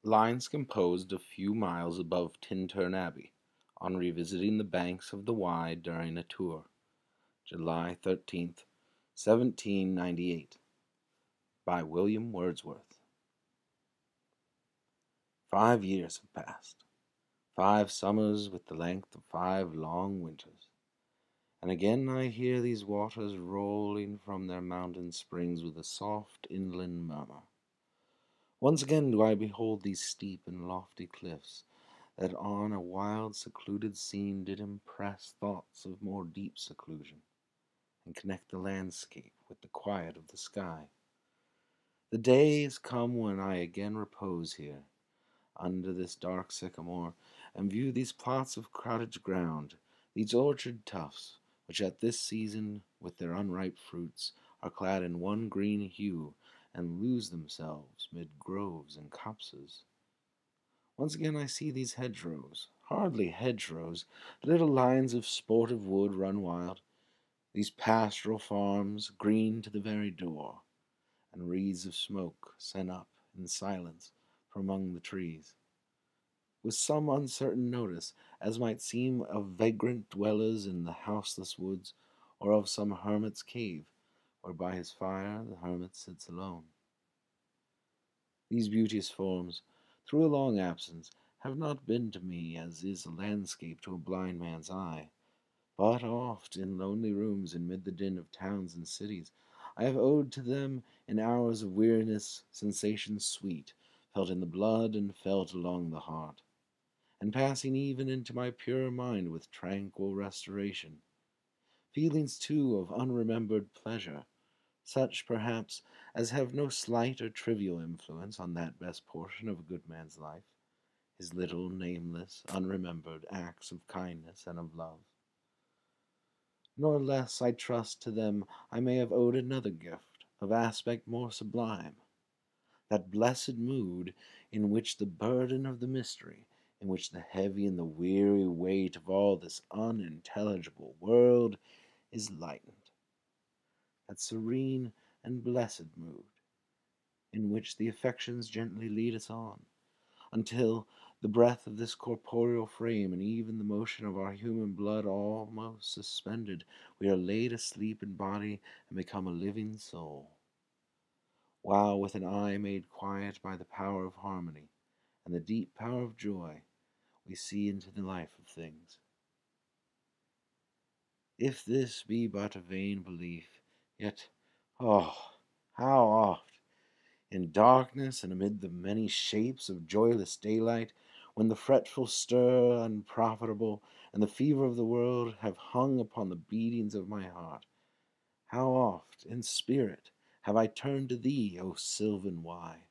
Lines composed a few miles above Tintern Abbey, on revisiting the banks of the Wye during a tour, July 13th, 1798, by William Wordsworth. 5 years have passed, 5 summers with the length of 5 long winters, and again I hear these waters rolling from their mountain springs with a soft inland murmur. Once again do I behold these steep and lofty cliffs, that on a wild secluded scene did impress thoughts of more deep seclusion, and connect the landscape with the quiet of the sky. The day is come when I again repose here, under this dark sycamore, and view these plots of cottage ground, these orchard tufts, which at this season, with their unripe fruits, are clad in one green hue, and lose themselves mid groves and copses. Once again I see these hedgerows, hardly hedgerows, little lines of sportive wood run wild, these pastoral farms, green to the very door, and wreaths of smoke sent up in silence from among the trees, with some uncertain notice, as might seem of vagrant dwellers in the houseless woods, or of some hermit's cave, where by his fire the hermit sits alone. These beauteous forms, through a long absence, have not been to me as is a landscape to a blind man's eye, but oft, in lonely rooms amid the din of towns and cities, I have owed to them, in hours of weariness, sensations sweet, felt in the blood and felt along the heart, and passing even into my pure mind with tranquil restoration. Feelings, too, of unremembered pleasure, such, perhaps, as have no slight or trivial influence on that best portion of a good man's life, his little, nameless, unremembered acts of kindness and of love. Nor less, I trust, to them I may have owed another gift, of aspect more sublime, that blessed mood in which the burden of the mystery, in which the heavy and the weary weight of all this unintelligible world is lightened, that serene and blessed mood, in which the affections gently lead us on, until, the breath of this corporeal frame and even the motion of our human blood almost suspended, we are laid asleep in body and become a living soul, while with an eye made quiet by the power of harmony and the deep power of joy, we see into the life of things. If this be but a vain belief, yet, oh, how oft, in darkness and amid the many shapes of joyless daylight, when the fretful stir unprofitable and the fever of the world have hung upon the beatings of my heart, how oft, in spirit, have I turned to thee, O sylvan Wye,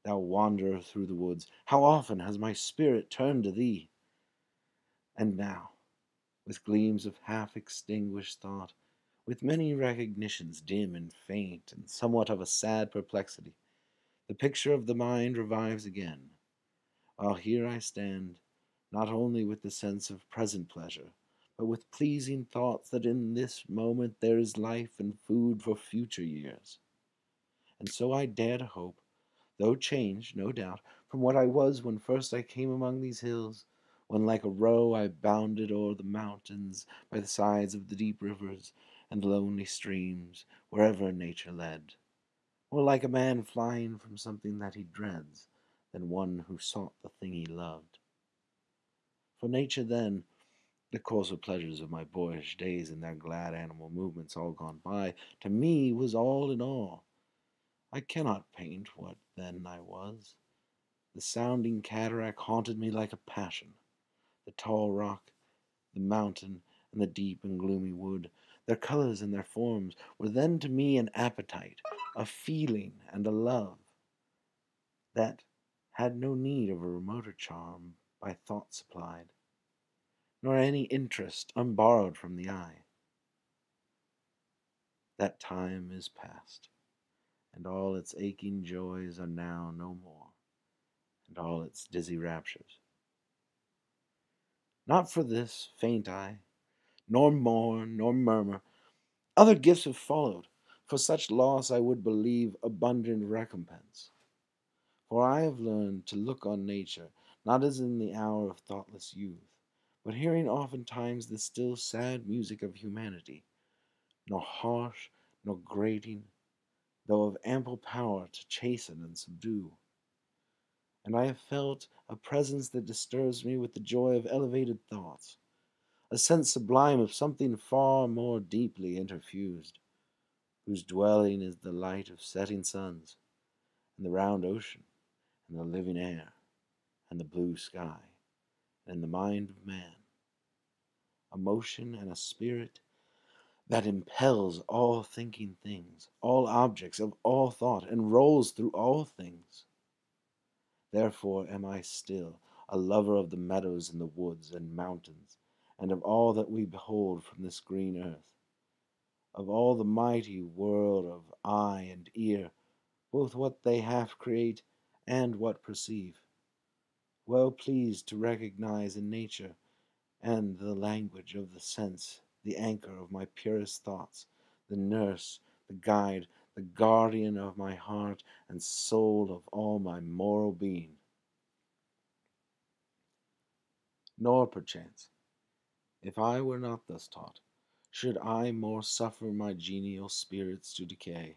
thou wanderer through the woods, how often has my spirit turned to thee! And now, with gleams of half-extinguished thought, with many recognitions dim and faint, and somewhat of a sad perplexity, the picture of the mind revives again, while here I stand, not only with the sense of present pleasure, but with pleasing thoughts that in this moment there is life and food for future years. And so I dare to hope, though changed, no doubt, from what I was when first I came among these hills, when like a roe I bounded o'er the mountains by the sides of the deep rivers and lonely streams, wherever nature led, more like a man flying from something that he dreads than one who sought the thing he loved. For nature then, the coarser pleasures of my boyish days and their glad animal movements all gone by, to me was all in all. I cannot paint what then I was. The sounding cataract haunted me like a passion. The tall rock, the mountain, and the deep and gloomy wood, their colors and their forms, were then to me an appetite, a feeling, and a love, that had no need of a remoter charm by thought supplied, nor any interest unborrowed from the eye. That time is past, and all its aching joys are now no more, and all its dizzy raptures. Not for this faint I, nor mourn, nor murmur. Other gifts have followed. For such loss I would believe abundant recompense. For I have learned to look on nature, not as in the hour of thoughtless youth, but hearing oftentimes the still sad music of humanity, nor harsh, nor grating, though of ample power to chasten and subdue. And I have felt a presence that disturbs me with the joy of elevated thoughts, a sense sublime of something far more deeply interfused, whose dwelling is the light of setting suns, and the round ocean, and the living air, and the blue sky, and the mind of man, a motion and a spirit that impels all thinking things, all objects of all thought, and rolls through all things. Therefore am I still a lover of the meadows and the woods and mountains, and of all that we behold from this green earth, of all the mighty world of eye and ear, both what they half create and what perceive, well pleased to recognize in nature and the language of the sense the anchor of my purest thoughts, the nurse, the guide, the guardian of my heart and soul, of all my moral being. Nor perchance, if I were not thus taught, should I more suffer my genial spirits to decay.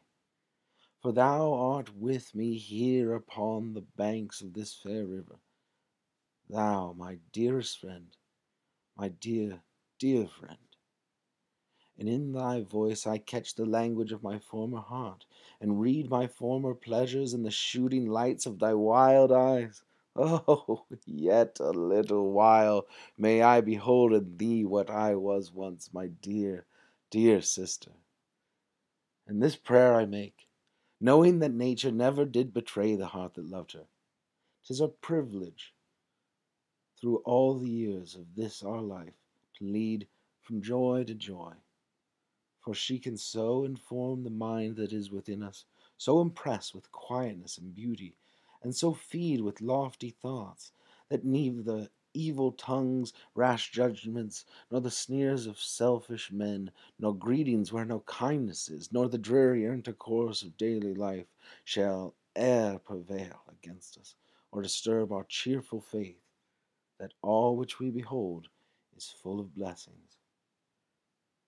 For thou art with me here upon the banks of this fair river, thou, my dearest friend, my dear, dear friend. And in thy voice I catch the language of my former heart, and read my former pleasures in the shooting lights of thy wild eyes. Oh, yet a little while may I behold in thee what I was once, my dear, dear sister. And this prayer I make, knowing that nature never did betray the heart that loved her. 'Tis a privilege through all the years of this our life to lead from joy to joy. For she can so inform the mind that is within us, so impress with quietness and beauty, and so feed with lofty thoughts, that neither the evil tongues, rash judgments, nor the sneers of selfish men, nor greetings where no kindness is, nor the dreary intercourse of daily life, shall e'er prevail against us, or disturb our cheerful faith that all which we behold is full of blessings.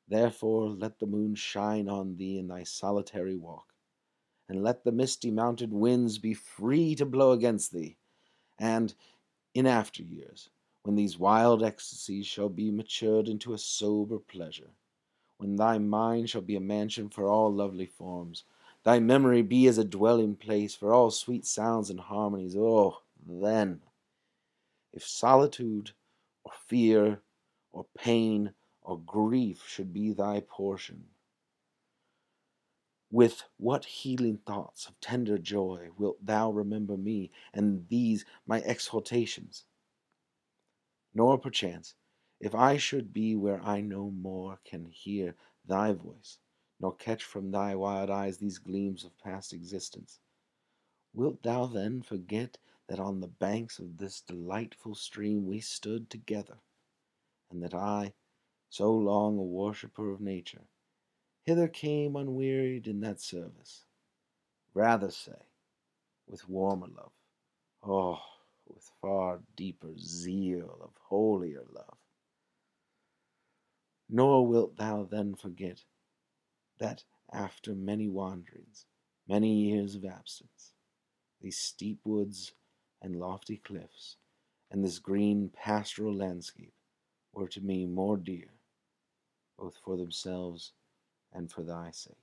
Therefore let the moon shine on thee in thy solitary walk, and let the misty mounted winds be free to blow against thee. And in after years, when these wild ecstasies shall be matured into a sober pleasure, when thy mind shall be a mansion for all lovely forms, thy memory be as a dwelling place for all sweet sounds and harmonies, oh, then, if solitude, or fear, or pain, or grief should be thy portion, with what healing thoughts of tender joy wilt thou remember me and these my exhortations? Nor perchance, if I should be where I no more can hear thy voice, nor catch from thy wild eyes these gleams of past existence, wilt thou then forget that on the banks of this delightful stream we stood together, and that I, so long a worshipper of nature, hither came unwearied in that service? Rather say, with warmer love, oh, with far deeper zeal of holier love. Nor wilt thou then forget that after many wanderings, many years of absence, these steep woods and lofty cliffs, and this green pastoral landscape were to me more dear, both for themselves and for thy sake.